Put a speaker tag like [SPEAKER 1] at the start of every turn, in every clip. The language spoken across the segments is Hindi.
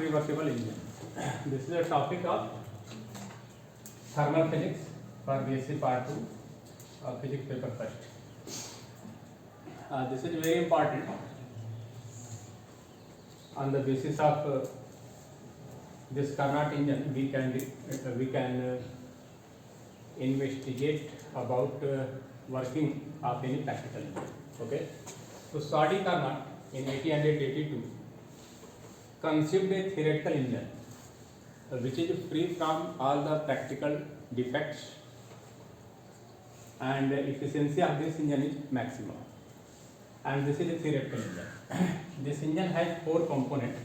[SPEAKER 1] reversible engine. This is a topic of thermal physics for BSc Part 2, physics paper first. This is very important. On the basis of this Carnot engine, we can investigate about working of any practical engine. Okay. So Sadi Carnot in 1882 conceived a theoretical engine which is free from all the practical defects, and efficiency of this engine is maximum. And this is a theoretical engine. This engine has four components.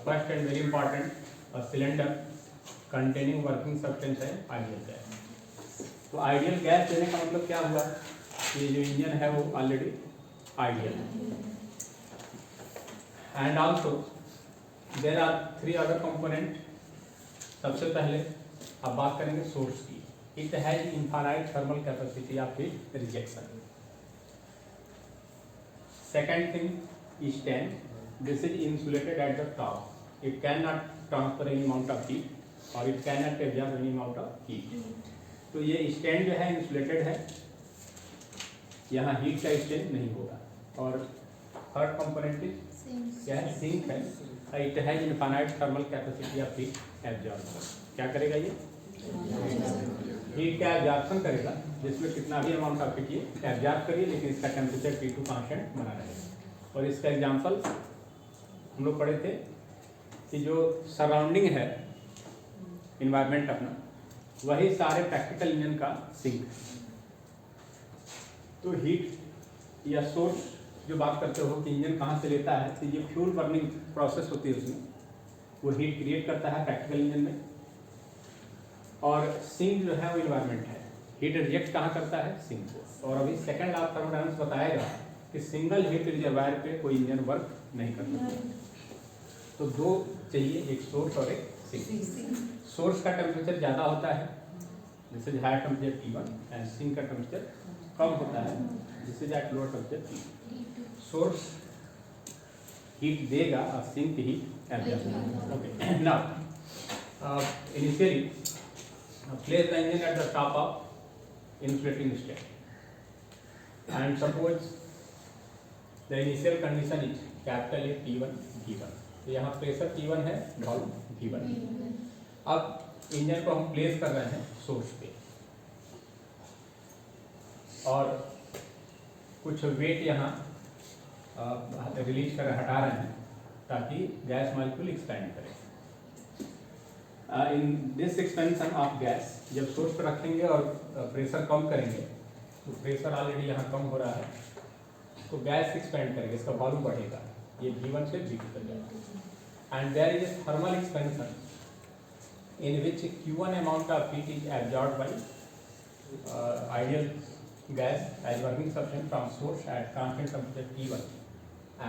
[SPEAKER 1] First and very important, a cylinder containing working substance है ideal gas. तो आइडियल गैस देने का मतलब क्या हुआ कि जो इंजन है वो ऑलरेडी आइडियल है. And also there are three other component. सबसे पहले अब बात करेंगे सोर्स की. It has infinite thermal capacity of heat rejection. Second thing stand. This is insulated at the top. It can not transfer any amount of heat और it can not absorb any amount of heat. तो ये स्टैंड जो है इंसुलेटेड है, यहाँ हीट का स्टैंड नहीं होगा. और थर्ड कंपोनेंट क्या है? सिंक है. It has infinite thermal capacity of heat absorb. क्या करेगा ये? हीट का एब्जॉर्प्शन करेगा, जिसमें कितना भी अमाउंट ऑफ हीट ये एब्जॉर्ब करिए, लेकिन इसका टेम्परेचर T2 कांस्टेंट बना रहेगा. और इसका एग्जांपल हम लोग पढ़े थे कि जो सराउंडिंग है इन्वायरमेंट अपना, वही सारे प्रैक्टिकल इंजन का सिंक. तो हीट या सोर्स जो बात करते हो कि इंजन कहाँ से लेता है, तो ये फ्यूल बर्निंग प्रोसेस होती है, उसमें वो हीट क्रिएट करता है प्रैक्टिकल इंजन में. और सिंक जो है वो इन्वायरमेंट है. हीट रिजेक्ट कहाँ करता है? सिंक को. और अभी सेकंड लॉ ऑफ थर्मोडायनामिक्स बताएगा कि सिंगल हीट रिजर्वायर पे कोई इंजन वर्क नहीं करता. तो दो चाहिए, एक सोर्स और एक सिंक. सोर्स का टेम्परेचर ज़्यादा होता है, जिससे higher temperature T1, and sink का टेम्परेचर कम होता है, जिससे at lower temperature T2. Source heat देगा और sink heat absorb. Okay. Now initially place the engine at the top of insulating stand, and suppose the initial condition is capital A T1 given. तो यहाँ प्रेशर T1 है, वॉल्यूम V1. अब इंजन को हम प्लेस कर रहे हैं सोर्स पे, और कुछ वेट यहाँ रिलीज कर हटा रहे हैं ताकि गैस मॉलिक्यूल एक्सपेंड करे. In this expansion of gas, जब सोर्स पर रखेंगे और प्रेशर कम करेंगे, तो प्रेशर ऑलरेडी यहाँ कम हो रहा है, तो गैस एक्सपेंड करेंगे, इसका वॉल्यूम बढ़ेगा. ये V1 से V2 तक जाएगा. And there is a thermal expansion in which Q1 amount of heat is absorbed by ideal gas as working substance from source at constant temperature T1,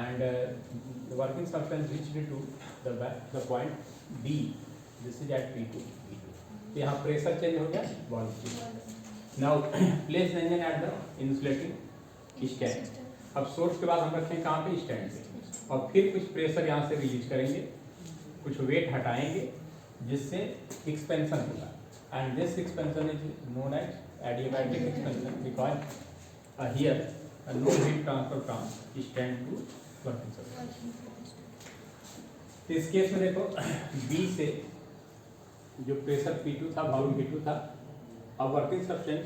[SPEAKER 1] and the working substance reached to the point B. This is at P2. यहाँ प्रेशर चेंज हो गया, volume change. Now place the engine at the insulating stand. अब सोर्स के बाद हम रखेंगे कहाँ पे? स्टैंड पे. और फिर कुछ प्रेशर यहाँ से रिलीज करेंगे, कुछ वेट हटाएंगे, जिससे एक्सपेंशन होगा. And this expansion is known as adiabatic expansion, because here no heat transfer from stand to working substance. इस केस में देखो बी से जो प्रेशर P2 था, वॉल्यूम P2 था, अब वर्किंग सब्सटेंस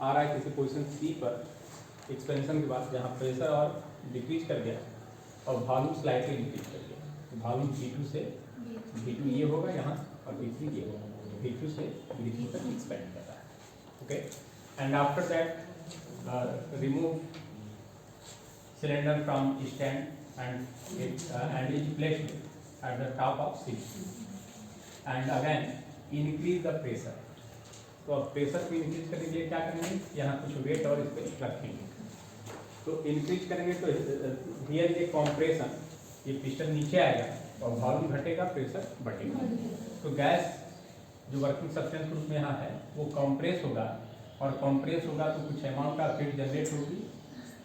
[SPEAKER 1] आ रहा है किसी पोजीशन C पर एक्सपेंशन के बाद, जहाँ प्रेशर और डिक्रीज कर गया और वॉल्यूम स्लाइटली डिक्रीज कर गया. तो वॉल्यूम P2 से V2 ये होगा यहाँ, और V3 ये होगा. V2 से V3 तक एक्सपेंड कर रहा है. Okay. And after that remove cylinder from stand and is placed at the top of C. And again increase the pressure. तो अब प्रेशर को इंक्रीज करने के लिए क्या करेंगे? यहाँ कुछ वेट और इस पर रखेंगे. तो इंक्रीज करेंगे तो हियर ये कॉम्प्रेशन, ये पिस्टन नीचे आएगा और वॉल्यूम घटेगा, प्रेशर बढ़ेगा. तो गैस जो वर्किंग सब्सटेंस ग्रुप में यहाँ है वो कॉम्प्रेस होगा, और कॉम्प्रेस होगा तो कुछ अमाउंट ऑफ हीट जनरेट होगी,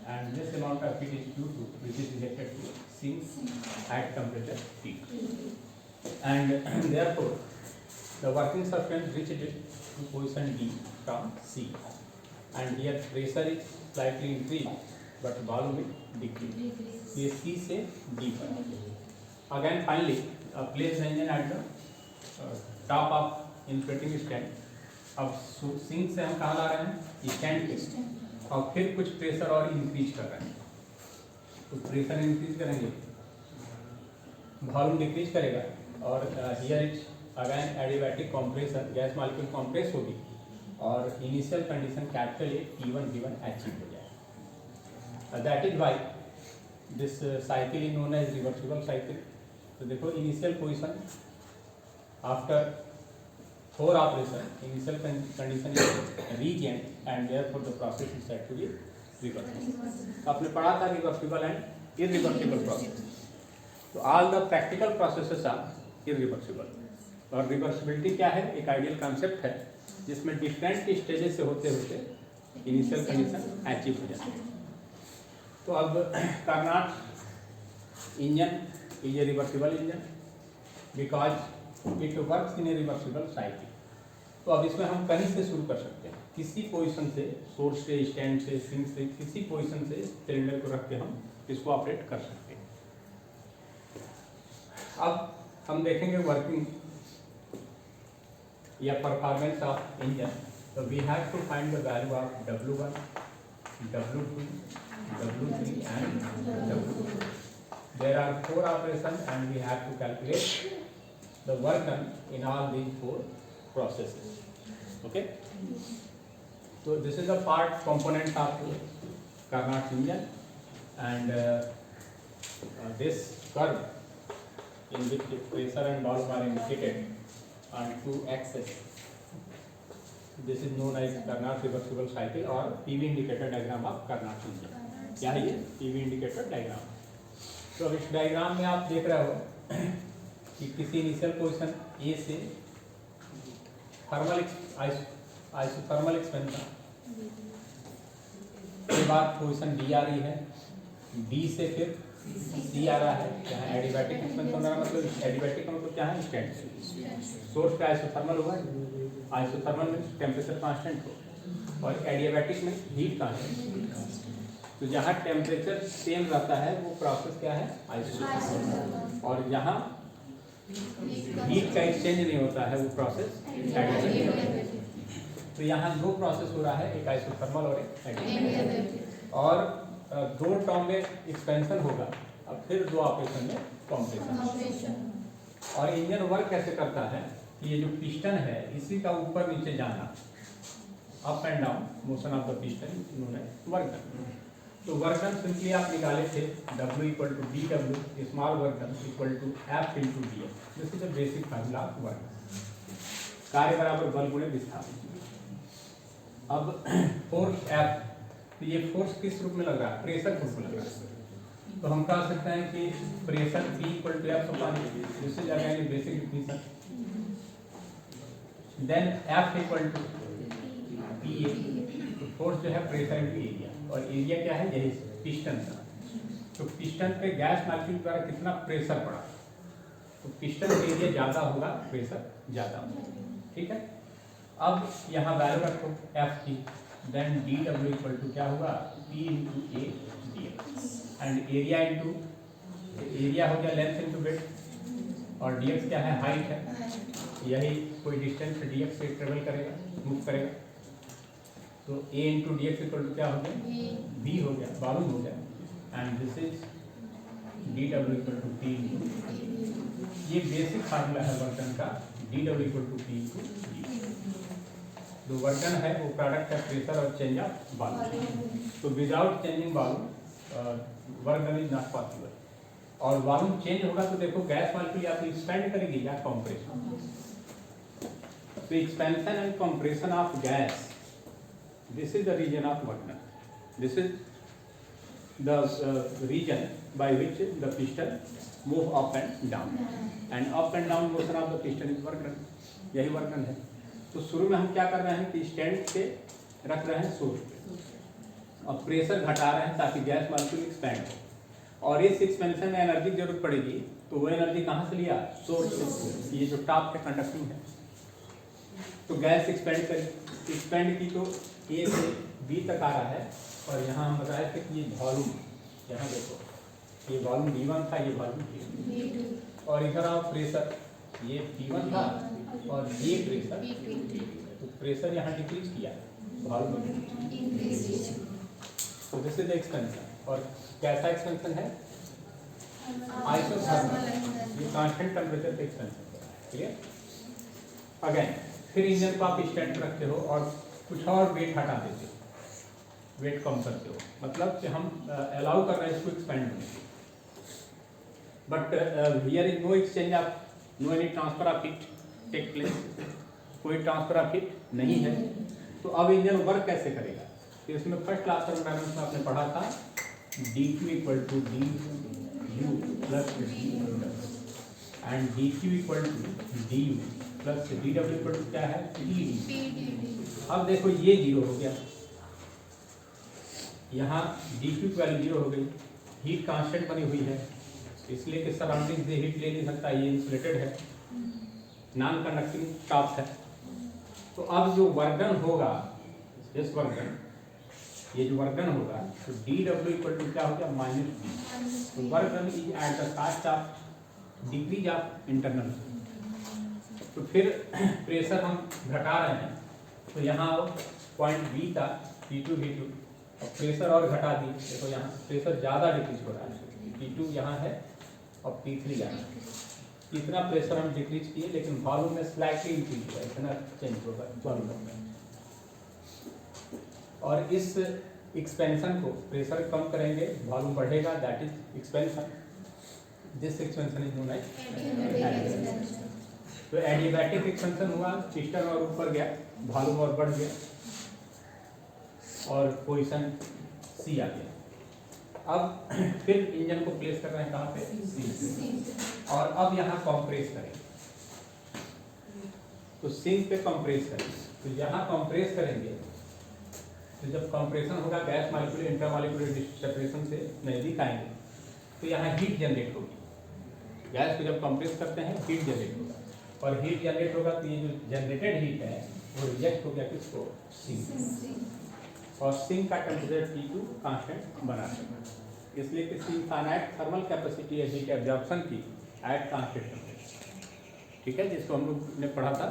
[SPEAKER 1] and this amount of heat is Q2 which is related to sinks at temperature T. And therefore, the working substance reached to position D from C. And here pressure is slightly increased, but volume is decreased. ये C से D पर. Again, finally, place the engine at the top of inflating stand. अब सिंक से हम कहाँ ला रहे हैं? स्टैंड पे. और फिर कुछ प्रेशर और इंक्रीज कर रहे हैं. तो प्रेशर इंक्रीज करेंगे, वॉल्यूम डिक्रीज करेगा, और here is again adiabatic compression, gas molecule compress होगी और initial condition capital A T1 V1 achieve हो जाएगा. That is why this cycle is known as reversible cycle. तो देखो initial position after 4 operation, initial condition is regain and therefore the process is said to be reversible. आपने पढ़ा था रिवर्सिबल एंड इररिवर्सिबल प्रोसेस. तो all the practical processes are irreversible. और रिवर्सिबिलिटी क्या है? एक आइडियल कॉन्सेप्ट है जिसमें डिफरेंट स्टेजेस से होते होते इनिशियल कंडीशन अचीव हो जाती है. तो अब Carnot engine is a reversible engine because it works in a reversible cycle. तो अब इसमें हम कहीं से शुरू कर सकते हैं, किसी पोजीशन से, सोर्स से, स्टैंड से, सिंक से, किसी पोजीशन से सिलेंडर को रख के हम इसको ऑपरेट कर सकते हैं. अब हम देखेंगे वर्किंग या परफॉर्मेंस ऑफ इंजन. तो we have to find the value of W1, W2, W3 and W4. There are 4 operations and we have to calculate the work done in all these 4 processes. Okay? So this is a part component of Carnot engine, and this curve in which pressure and volume are indicated on 2 axes. This is known as Carnot reversible cycle or PV indicator diagram of Carnot engine. क्या है ये? PV indicator diagram. तो अब इस डायग्राम में आप देख रहे हो कि किसी इनिशियल पोजीशन ए से थर्मल आइसोथर्मल एक्सपेंशन के बाद पोजीशन डी आ रही है, डी से फिर सी आ रहा है. यहाँ एडियाबैटिक एक्सपेंशन हो रहा है, मतलब एडियाबैटिक का मतलब क्या है? स्टैंड. सोर्स का आइसोथर्मल होगा, आइसोथर्मल में टेम्परेचर कांस्टेंट हो, और एडियाबैटिक में हीट कांस्टेंट. तो जहाँ टेम्परेचर सेम रहता है वो प्रोसेस क्या है? आइसोथर्मल. और जहाँ हीट का एक्सचेंज नहीं होता है वो प्रोसेस एडियाबैटिक. तो यहाँ 2 प्रोसेस हो रहा है, एक आइसोथर्मल और एक एडियाबैटिक. और 2 टर्म में एक्सपेंशन होगा, अब फिर 2 ऑपरेशन में कंप्रेशन. और इंजन वर्क कैसे करता है? ये जो पिस्टन है इसी का ऊपर नीचे जाना, up and down motion of the piston known as work done. तो वर्क डन सिंपली आप निकाले थे W equal to DW, small work done equal to F into DF. This is the basic formula of work. कार्य बराबर बल गुणे विस्थापन. अब फोर्स F, तो ये फोर्स किस रूप में लग रहा है? प्रेशर के रूप में लग रहा है. तो हम कह सकते हैं कि pressure P equal to F upon A. This is again basic definition. Then F equal to PA. तो फोर्स जो है प्रेशर इंटू एरिया, और एरिया क्या है? यही पिस्टन का. तो पिस्टन पे गैस मॉलिक्यूल द्वारा कितना प्रेशर पड़ा, तो पिस्टन का एरिया ज़्यादा होगा, प्रेशर ज़्यादा होगा. ठीक है. अब यहाँ वैल्यू रखो F की, देन DW इक्वल टू क्या होगा? P into A dx. And area into area हो गया लेंथ इंटू विड्थ, और dx क्या है? हाइट है. यही कोई डिस्टेंस dx से ट्रेवल करेगा, मूव करेगा. तो A into D X equal to क्या हो गया? B हो गया, वॉल्यूम हो गया. And this is DW equal to P into. ये बेसिक फार्मूला है वर्क का, DW equal to P into D. जो वर्क है वो प्रोडक्ट है प्रेशर और चेंज ऑफ वॉल्यूम. तो without changing volume work done is not possible. और वॉल्यूम चेंज होगा तो देखो गैस मॉलिक्यूल या तो एक्सपेंड करेगी या कंप्रेशन. तो expansion and compression of gas, this is the region of work done. This is the region by which the piston move up and down, and up and down motion of the piston is work done. यही वर्क डन है. तो शुरू में हम क्या कर रहे हैं कि स्टैंड पे रख रहे हैं सोर्स पे, और प्रेशर घटा रहे हैं ताकि गैस मॉलिक्यूल एक्सपैंड हो. और इस एक्सपेंशन में एनर्जी की जरूरत पड़ेगी, तो वो एनर्जी कहाँ से लिया? सोर्स से। ये जो टॉप पे कंडक्टिंग है, तो गैस एक्सपेंड करी, एक्सपेंड की तो ए से बी तक आ रहा है, और यहाँ हम बताए थे कि ये वॉल्यूम, यहाँ देखो ये वॉल्यूम V1 था, ये वॉल्यूम V2, और इधर आओ प्रेशर, ये P1 था और ये प्रेशर, तो प्रेशर यहाँ डिक्रीज किया, वॉल्यूम इंक्रीज। तो दिस इज एक्सपेंशन। और कैसा एक्सपेंशन है? आइसोथर्मल, ये कांस्टेंट टेम्परेचर पे एक्सपेंशन है। क्लियर? अगेन फिर इंजन को आप स्टैंड रखते हो और कुछ और वेट हटा देते हो, वेट कम करते हो, मतलब कि हम अलाउ कर रहे हैं इसको एक्सपेंड होने के। But here is no exchange of, no any transfer of heat take place, कोई ट्रांसफर ऑफ हीट नहीं है। तो अब इंजन वर्क कैसे करेगा? तो इसमें फर्स्ट क्लास थर्मोडायनामिक्स में आपने पढ़ा था dq equal to D U plus D and dq equal to D U plus D W equal to क्या है? pd। अब देखो ये जीरो हो गया, यहाँ dq की वैल्यू जीरो हो गई, हीट कांस्टेंट बनी हुई है, इसलिए कि सराउंडिंग से हीट ले नहीं सकता, ये इंसुलेटेड है, नॉन कंडक्टिंग टॉप है। तो अब जो वर्क होगा, इस वर्क, ये जो वर्क होगा, तो डी डब्ल्यू इक्वल टू क्या हो गया? Minus D. तो work is at the cost of decrease of internal. तो फिर प्रेशर हम घटा रहे हैं, तो यहाँ पॉइंट बी था P2 V2, और प्रेशर और घटा दी, देखो यहाँ प्रेशर ज़्यादा डिक्रीज हो रहा है, P2 यहाँ है और P3 यहाँ है। इतना प्रेशर हम डिक्रीज किए, लेकिन वॉल्यूम में स्लाइटली इंक्रीज हुआ, इतना चेंज होगा वॉल्यूम में। और इस एक्सपेंशन को प्रेशर कम करेंगे, वॉल्यूम बढ़ेगा, that is expansion. This expansion is known as. तो एडियाबैटिक एक्सपेंशन हुआ, पिस्टन और ऊपर गया, वॉल्यूम और बढ़ गया, और पोजीशन सी आ गया। अब फिर इंजन को प्लेस कर रहे हैं कहाँ पे? सी। और अब यहाँ कंप्रेस करेंगे, तो सिंक पे कंप्रेस करेंगे। तो यहाँ कंप्रेस करेंगे, तो जब कंप्रेशन होगा गैस मॉलिक्यूल इंट्रामॉलिक्यूलर सेपरेशन से नजदीक आएंगे, तो यहाँ हीट जनरेट होगी। गैस को जब कंप्रेस करते हैं हीट जनरेट होगा, और हीट जनरेट होगा तो ये जो जनरेटेड हीट है वो रिजेक्ट हो गया किसको? सिंक। और सिंक का टेम्परेचर T2 कांस्टेंट बना सकते, इसलिए कि सिंक फाइनाइट थर्मल कैपेसिटी है हीट एब्जॉर्प्शन की एट कांस्टेंट टेम्परेचर। ठीक है, जिसको हम लोग ने पढ़ा था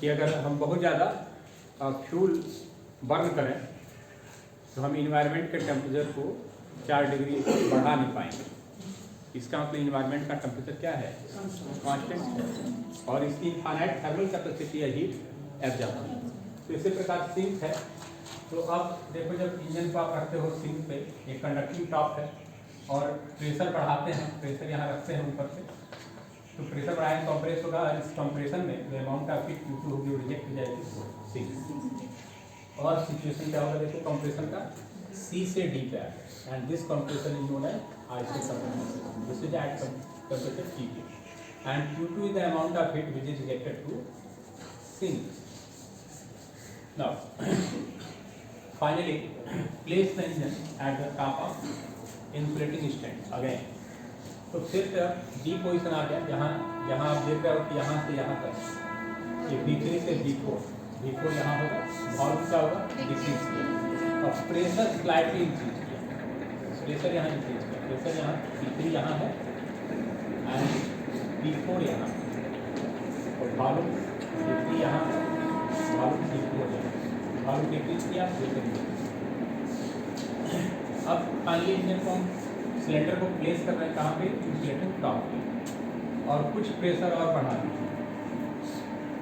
[SPEAKER 1] कि अगर हम बहुत ज़्यादा फ्यूल बर्न करें तो हम इन्वायरमेंट के टेम्परेचर को 4 डिग्री बढ़ा नहीं पाएंगे। इसका मतलब इन्वायरमेंट का टेम्परेचर क्या है? कांस्टेंट है, और इसकी इनफाइनाइट थर्मल कैपेसिटी है हीट एब्जॉर्प्शन। तो इसी प्रकार सिंक है। तो अब देखो, जब इंजन को आप रखते हो सिंक पे, एक कंडक्टिंग टॉप है, और प्रेशर बढ़ाते हैं, प्रेशर यहाँ रखते हैं ऊपर से, तो प्रेशर बढ़ाएंगे कंप्रेस होगा, और इस कंप्रेशन में जो अमाउंट ऑफ हीट Q2 होगी वो रिजेक्ट हो जाएगी सिंक। और सिचुएशन क्या होगा? देखो कंप्रेशन का C से D पे है, and this compression is known as isothermal. This is at temperature T2, and Q2 is the amount of heat which is rejected to sink. Now finally place the engine at the top of insulating stand again. तो फिर D पोजिशन आ गया, जहाँ आप देख रहे हो कि यहाँ से यहाँ तक ये B3 से B4 यहाँ होगा, वॉल्यूम क्या होगा? डिक्रीज किया, और प्रेशर स्लाइटली इंक्रीज किया, प्रेशर यहाँ इंक्रीज किया, प्रेशर यहाँ P3 यहाँ है एंड P4 यहाँ, और वॉल्यूम D3 यहाँ है, वॉल्यूम D4 यहाँ, वॉल्यूम डिक्रीज किया, प्रेशर। अब फाइनली इंजन को हम सिलेंडर को प्लेस कर रहे हैं कहाँ पे? इंसुलेटिंग टॉप पे, और कुछ प्रेशर और बढ़ा देंगे,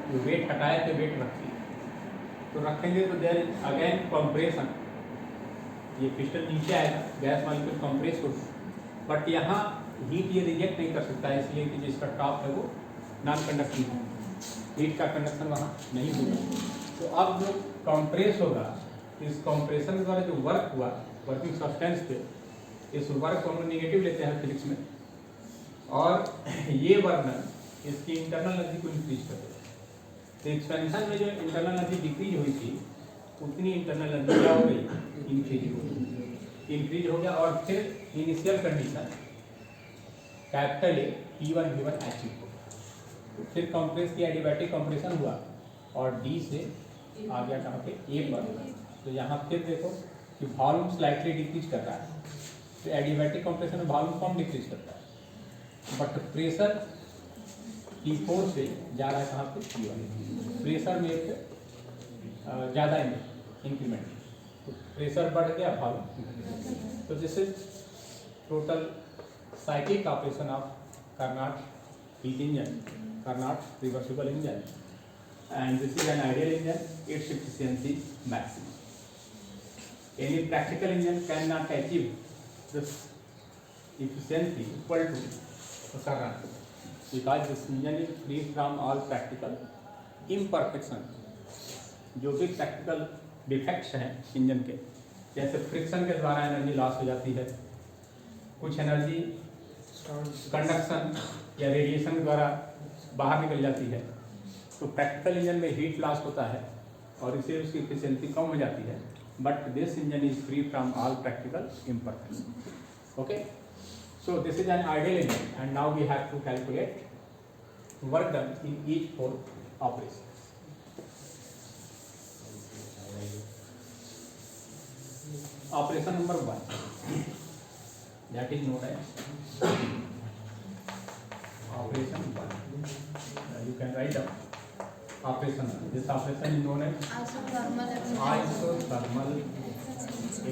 [SPEAKER 1] तो वेट हटाए थे वेट रखिए, तो रखेंगे तो देयर अगेन कंप्रेशन, ये पिस्टन नीचे आएगा, गैस मॉलिक्यूल कंप्रेस होगा, बट यहाँ हीट ये रिजेक्ट नहीं कर सकता, इसलिए कि जिसका टॉप है वो नॉन कंडक्टिंग है, हीट का कंडक्शन वहाँ नहीं होगा। तो अब जो कंप्रेस होगा, इस कंप्रेशन द्वारा जो वर्क हुआ वर्किंग सब्सटेंस पे, इस वर्क को हम निगेटिव लेते हैं फिजिक्स में, और ये वर्क इसकी इंटरनल एनर्जी को इंक्रीज कर देगा। तो एक्सपेंशन में जो इंटरनल एनर्जी डिक्रीज हुई थी, उतनी इंटरनल एनर्जी क्या हो गई? इंक्रीज हो गई। इंक्रीज हो गया और फिर इनिशियल कंडीशन कैपिटल ए P1 V1 अचीव हो गया। तो फिर कंप्रेस की एडियाबैटिक कंप्रेशन हुआ और डी से आ गया कहाँ पे ए पर। तो यहाँ फिर देखो कि वॉल्यूम स्लाइटली डिक्रीज कर रहा है, तो एडियाबैटिक कंप्रेशन में वॉल्यूम कम डिक्रीज करता है, बट प्रेशर P4 से जा रहा है कहाँ पे P1। प्रेशर में ज़्यादा इंक्रीमेंट, तो प्रेशर बढ़ गया वॉल्यूम। तो this is total cyclic operation of Carnot heat engine, Carnot reversible engine, and this is an ideal engine. Its efficiency maximum. Any practical engine cannot achieve this efficiency equal to Carnot because this engine is free from all practical imperfection. जो भी प्रैक्टिकल डिफेक्ट्स हैं इंजन के, जैसे फ्रिक्शन के द्वारा एनर्जी लॉस हो जाती है, कुछ एनर्जी कंडक्शन या रेडिएशन के द्वारा बाहर निकल जाती है, तो प्रैक्टिकल इंजन में हीट लॉस होता है और इससे उसकी एफिशिएंसी कम हो जाती है, but this engine is free from all practical imperfection. Okay, so this is an ideal engine and now we have to calculate work done in each 4 operation. Operation number 1, that is known as operation 1. You can write down operation 1. This operation is known as isothermal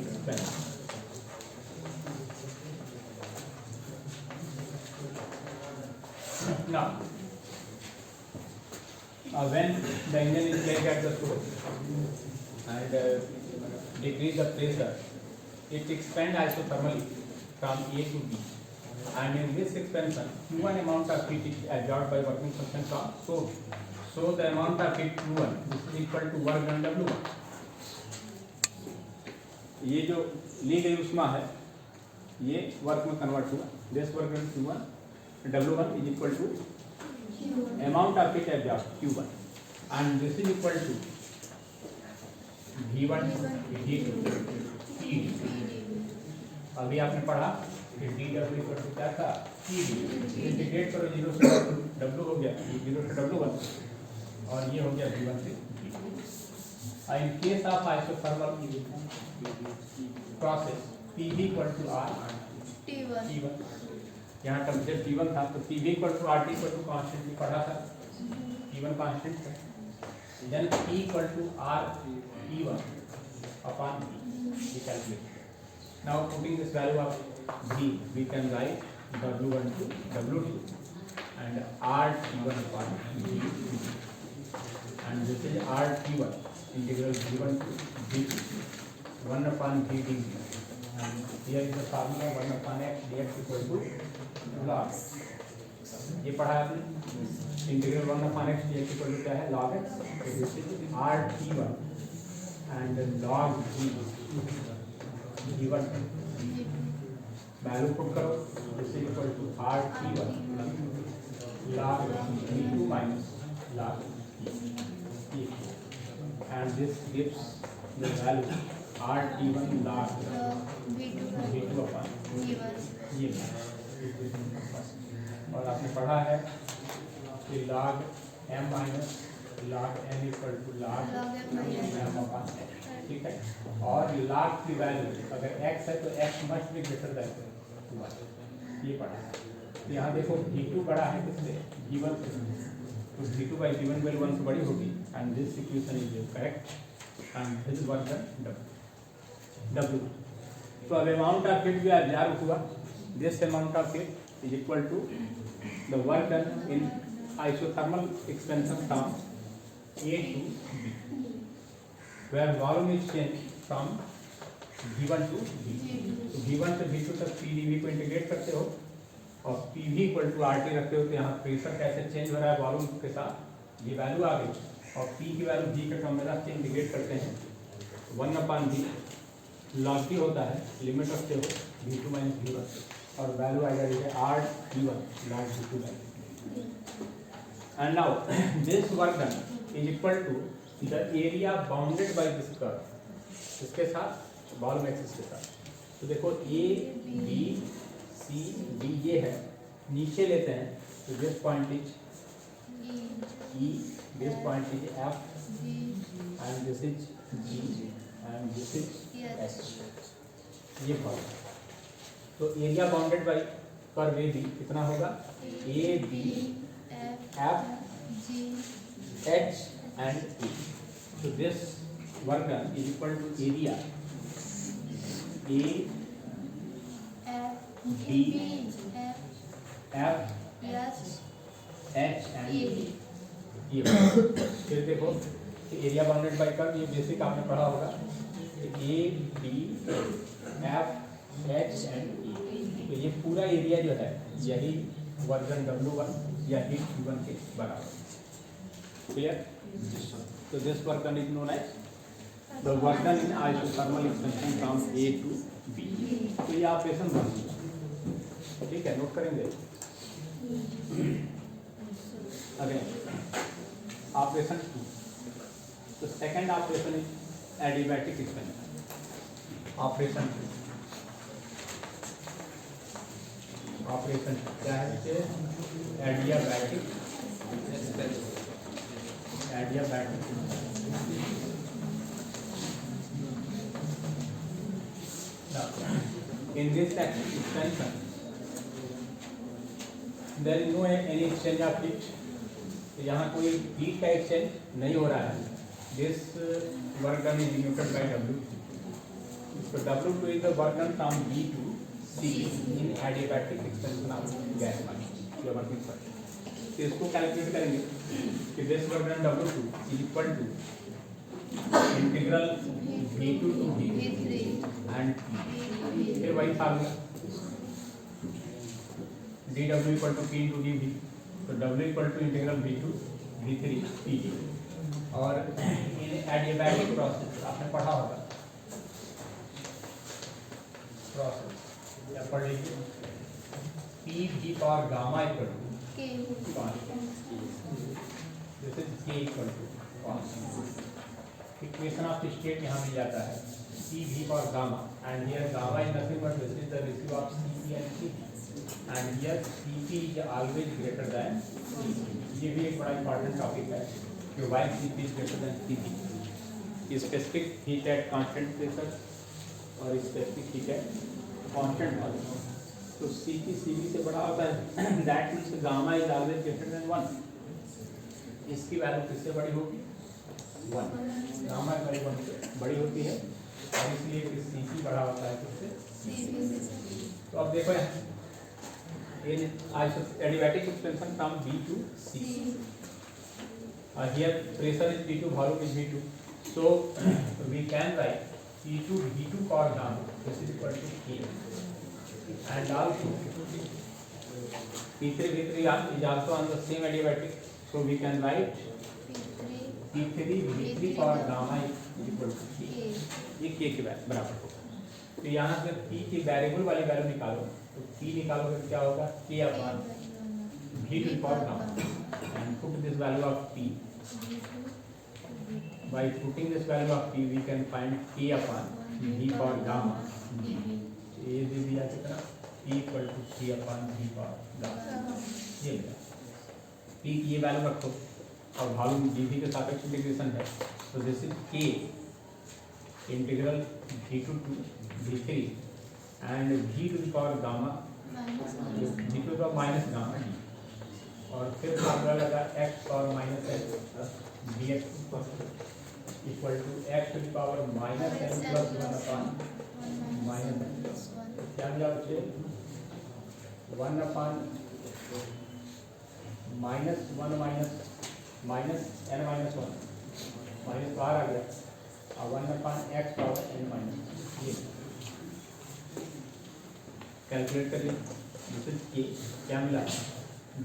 [SPEAKER 1] expansion. Now, when the engine is placed at the source and decrease the pressure, it expands isothermally from A to B, and in this expansion Q1 amount of heat is absorbed by working function from source. So the amount of heat Q1 this is equal to work done W1. ये जो ली गई उष्मा है ये वर्क में कन्वर्ट हुआ, this work done Q1 W1 is equal to amount of heat absorbed Q1 and this is equal to V1 V2 P2। अभी आपने पढ़ा कि dW इक्वल टू क्या था PD, इंटीग्रेट करो 0 से W हो गया 0 से W1 और ये हो गया V1 से V2। In case of isothermal process PV equal to R T1, यहाँ टेम्परेचर T1 था तो PV equal to RT equal to constant भी पढ़ा था, T1 कांस्टेंट है, then P equal to R T1 upon V we calculate. Now putting this value of V, we can write W1 to W2 and RT1 upon V2, and this is RT1 integral V1 to V2 1 upon V dV, and here is the formula 1 upon x dx equal to log। ये पढ़ा आपने integral 1 upon x dx equal to क्या है log x, तो this is RT1 and log V1 value put करो, this is equal to RT1 log V2 minus log V, and this gives the value RT1 log V2 upon ये। और आपने पढ़ा है कि log M minus log N equal to log M upon X, ठीक है। और log की वैल्यू अगर x है तो x must be greater than 1, ये पढ़ा है। तो यहाँ देखो V2 बड़ा है किससे V1 से, तो V2 by V1 वैल्यू 1 से बड़ी होगी and this equation is correct and this work done W। तो अब अमाउंट ऑफ हीट भी अब्जॉर्ब हुआ, this amount of heat is equal to the work done in isothermal expansion from A to B, where volume is changed from V1 to V। तो V1 से V2 तक PdV को इंटीग्रेट करते हो और PV इक्वल टू RT रखते हो, तो यहाँ प्रेशर कैसे चेंज हो रहा है वॉल्यूम के साथ, ये वैल्यू आ गई और P की वैल्यू V के टर्म में रख के इंटीग्रेट करते हैं 1 अपॉन V लॉग भी होता है, लिमिट रखते हो V2 माइनस V1 और वैल्यू आ जाएगी RT1 log V2 by. And now this work done is equal to the area bounded by this curve, इसके साथ वॉल्यूम एक्सिस के साथ, तो देखो ए बी सी डी ये है, नीचे लेते हैं तो this point is E, this point is F and this is G and this is H, ये पॉइंट। तो area bounded by curve A B कितना होगा, A B F H and E. तो this work done is equal to area A B F H and E. ये फिर देखो एरिया बाउंडेड बाई कर्व, ये बेसिक आपने पढ़ा होगा, A B F H and E. तो ये पूरा एरिया जो है यही वर्जन W1 या हीट V1 के बराबर। क्लियर? तो this work done is known as the work done in isothermal expansion from A to B। तो ये ऑपरेशन बन गया, ठीक है, नोट करेंगे। अगेन ऑपरेशन 2, तो second operation is adiabatic expansion. Operation 2 क्या है, adiabatic in this extension there is no any exchange of heat, तो यहाँ कोई हीट का एक्सचेंज नहीं हो रहा है। This work done is denoted by W2। so W2 is the work done from B to C in adiabatic extension of gas line you are working for। तो इसको कैलकुलेट करेंगे कि this work done W2 is equal to integral V2 to V3 and फिर वही formula dW equal to P into dV। तो W equal to integral V2 V3 PV। और एडियाबैटिक प्रोसेस आपने पढ़ा होगा, प्रोसेस या पढ़ लीजिए, P V power gamma equal to this is K equal to equation of state यहाँ मिल जाता है, P V power gamma and here gamma is nothing but this is the ratio of Cp and Cp and here Cp is always greater than Cp। ये भी एक बड़ा इंपॉर्टेंट टॉपिक है कि why Cp is greater than Cp। Specific heat at constant pressure और specific heat at constant volume. तो Cp Cv से बड़ा होता है, that means gamma is always greater than 1। इसकी वैल्यू किससे बड़ी होगी, 1। गामा की वैल्यू 1 से बड़ी होती है और इसलिए Cp बड़ा होता है किससे। तो अब देखो यहाँ in adiabatic expansion from B to C, here pressure is P2, volume is V2, so we can write P2 V2 cos gamma, this is equal to K, and also P3 V3 is also on the same adiabatic, so we can write P3 V3 cos gamma is equal to K। ये K के बराबर होगा। तो यहाँ से P की वेरिएबल वाली वैल्यू निकालो, तो P निकालोगे तो क्या होगा, K upon V to power gamma and put this value of P। By putting this value of P we can find K upon V power gamma. ये दे दिया कितना, P equal to K upon V power gamma. ये P की ये वैल्यू रखो और वॉल्यूम dV के सापेक्ष इंटीग्रेशन है, तो this is K integral V2 to V3 and V to the power gamma V to the power minus gamma D, और फिर फार्मूला लगा x power minus n dx equal to x to the power minus n plus 1 upon minus n। क्या मिला बच्चे, 1 upon minus 1 minus n minus 1 minus बाहर आ गया और 1 upon x power n minus. ये कैलकुलेट करिए, दिस इज K, क्या मिला,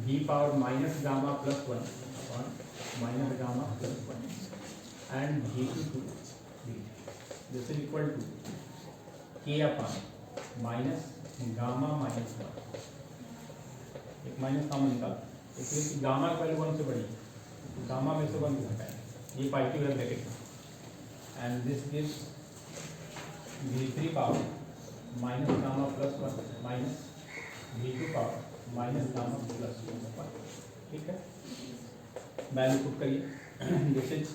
[SPEAKER 1] V power minus gamma plus 1 upon minus gamma plus 1 and V2 to V, this is equal to K upon minus gamma minus 1। एक माइनस कॉमन निकाल, इसलिए गामा की वैल्यू 1 से बड़ी, गामा में से 1 घटाएं, ये पॉजिटिव है bracket, and this gives V3 power minus gamma plus 1 minus V2 power minus gamma plus 1, ठीक है। वैल्यू पुट करिए, this is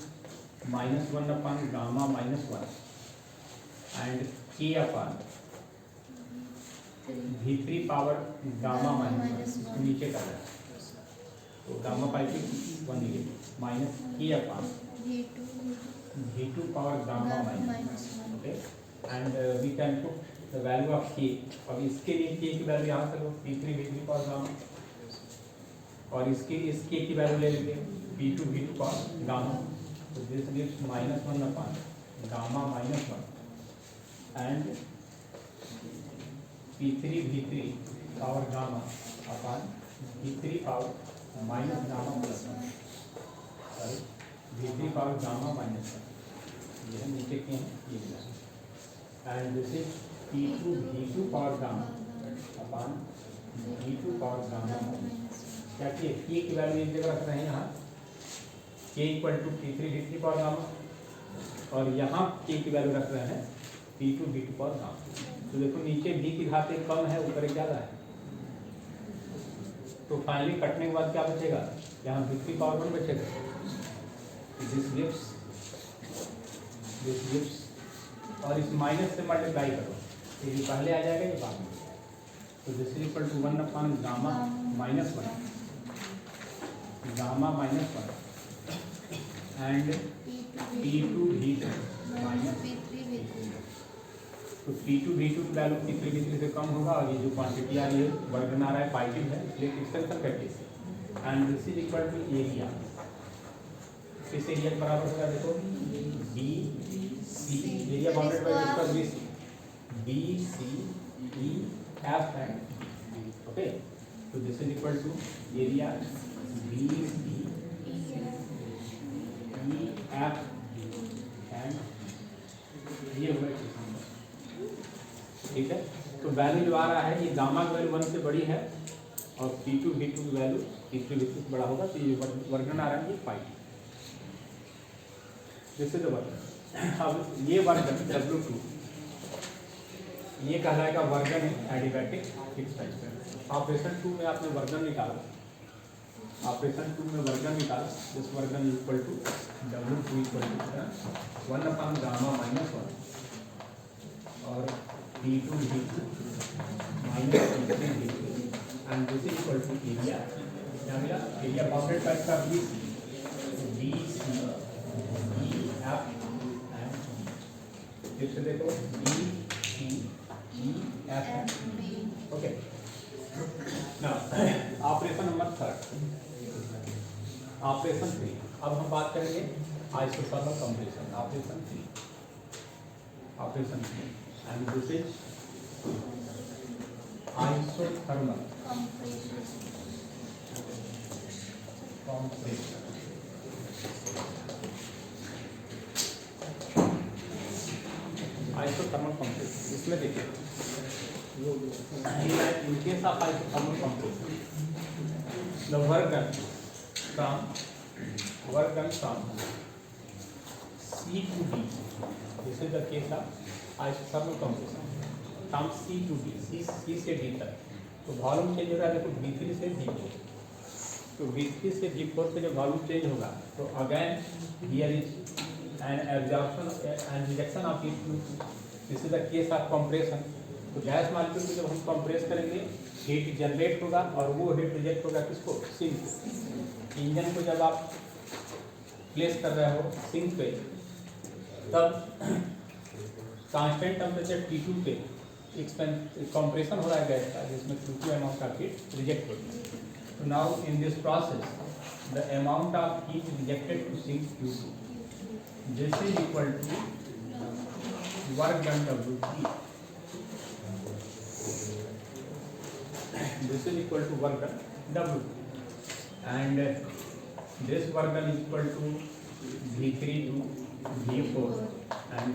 [SPEAKER 1] -1 upon gamma -1 and K upon V3 power gamma minus नीचे कर रहा है, तो गामा पाइपिंग 1 लिए minus K upon V2 power gamma minus, okay. And we can put the value of K, अब इसके लिए K की वैल्यू यहाँ से लो P3 V3 पावर गामा, और इसके लिए इस K की वैल्यू ले लेंगे P2 V2 पावर गामा, तो this gives -1 upon gamma -1 and P3 V3 power gamma upon V3 power minus gamma plus 1, sorry V3 power gamma -1, ये नीचे के हैं ये मिला, and this is P2 V2 power gamma upon V2 power gamma minus, क्या किए K की वैल्यू एक जगह रख रहे हैं यहाँ K equal to P3 V3 power gamma, और यहाँ K की वैल्यू रख रहे हैं P2 V2 पावर गामा। तो देखो नीचे V की घात एक कम है, ऊपर एक ज़्यादा है, तो फाइनली कटने के बाद क्या बचेगा, यहाँ V3 पावर 1 बचेगा, दिस गिव्स और इस माइनस से मल्टीप्लाई करो, ये पहले आ जाएगा ये बाद में, तो this is equal to 1 upon gamma -1 gamma -1 and P2 V2 minus, तो P2 V2 की वैल्यू P3 V3 से कम होगा, और ये जो क्वांटिटी आ रही है वर्गन आ रहा है पाइपिंग है, इसलिए एक्सटेंशन का केस है, and this is equal to area, किस एरिया के बराबर होगा देखो B C, area bounded by distance B C E F and, okay, तो this is equal to area B C E F and ये हुआ, ठीक है। तो वैल्यू जो आ रहा है ये गामा की वैल्यू 1 से बड़ी है, और P2 V2 की वैल्यू P3 V3 से बड़ा होगा, तो ये वर्गन आ रहा है ये 5, जैसे तो वर्गन। अब ये वर्गन W2 ये कहलाएगा वर्गन एडिबैटिक फिक्स टाइप। ऑपरेशन 2 में आपने वर्गन निकाला, ऑपरेशन 2 में वर्गन निकाला, this work done equal to W2 equal to 1 upon gamma -1 और P2 V2 minus P3 V3 and this is equal to area, क्या मिला, एरिया बाउंडेड बाय का B C E F and, फिर से देखो B C E F and, okay. Now operation number 3, operation 3, अब हम बात करेंगे isothermal compression, operation 3 and this is isothermal compression, isothermal compression, इसमें देखिए in case of isothermal compression the work done from C to D, this is the case of isothermal compression, from C to D, C से D तक, तो वॉल्यूम चेंज हो रहा है देखो V3 से V4, तो V3 से V4 पे जब वॉल्यूम चेंज होगा तो again here is an absorption and rejection of heat, this is the case of compression. तो गैस मॉलिक्यूल को जब हम कंप्रेस करेंगे हीट जनरेट होगा, और वो हीट रिजेक्ट होगा किसको, सिंक। इंजन को जब आप प्लेस कर रहे हो सिंक पे, तब कांस्टेंट टेम्परेचर T2 पे कंप्रेशन हो रहा है गैस का, जिसमें Q2 amount of heat reject होती है। तो now in this process the amount of heat rejected to sink Q2, this is equal to work done W3, this is equal to work done W2, and this work done is equal to V3 to V4 and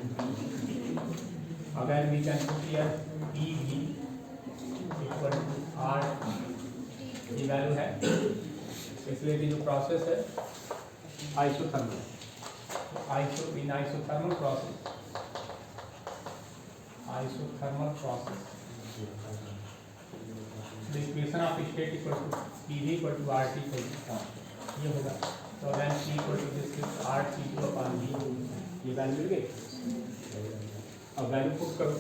[SPEAKER 1] again we can put here PV equal to R, ये वैल्यू है, इसलिए कि जो प्रोसेस है isothermal, in isothermal process isothermal process. The equation of state equal to PV equal to RT equal to ये होगा, तो then P equal to this is RT2 upon V, ये वैल्यू मिल गई। अब वैल्यू पुट करो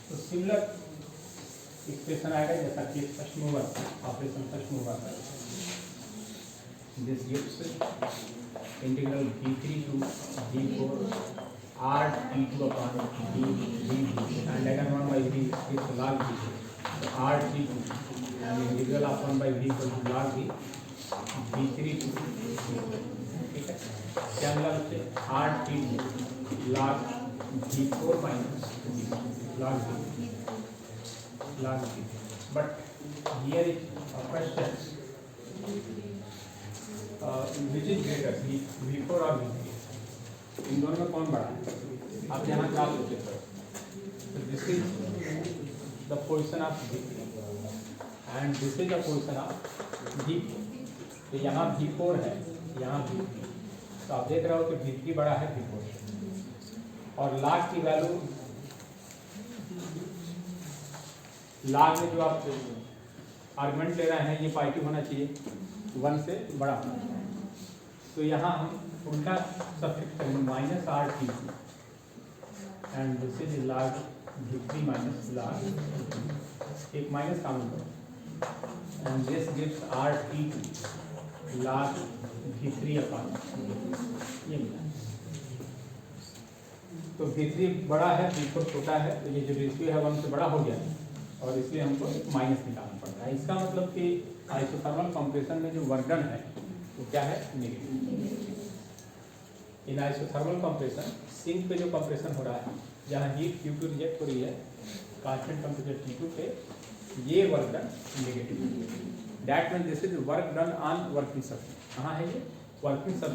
[SPEAKER 1] तो सिमिलर एक्सप्रेशन आएगा जैसा कि first mover operation first mover का। This gives integral V3 to V4 RT2 upon V and again 1 by V is log V, so RT2 and integral of 1 by V equal to log V V3 to, ठीक है, क्या मिला बच्चे, RT2 log V4 minus log V, but here is a question, which is greater, V4 or V3? इन दोनों में कौन बड़ा है? आप यहाँ क्या सोचते हो? तो this is the position of V3 and this is the position of V4। तो यहाँ V4 है, यहाँ V3, तो आप देख रहे हो कि V3 बड़ा है V4 से, और log की वैल्यू, log में जो आप आर्गुमेंट ले रहे हैं ये पॉजिटिव होना चाहिए, 1 से बड़ा होना चाहिए। तो यहाँ हम उल्टा सब्सिट्यूट करेंगे minus RT2 and this is log V3 minus log, एक माइनस काउंट करो and this gives RT2 log V3 upon ये मिला। तो V3 बड़ा है, V4 छोटा है, तो ये जो रेशियो है 1 से बड़ा हो गया और इसलिए हमको माइनस निकालना पड़ता है। इसका मतलब कि आइसोथर्मल कंप्रेशन में जो वर्क डन है वो क्या है, negative. In isothermal compression sink पे जो कंप्रेशन हो रहा है, जहाँ हीट Q2 रिजेक्ट हो रही है कांस्टेंट टेम्परेचर T2 पे, ये work done negative. That means this is work done on working surface. कहाँ है ये वर्किंग सरफेस?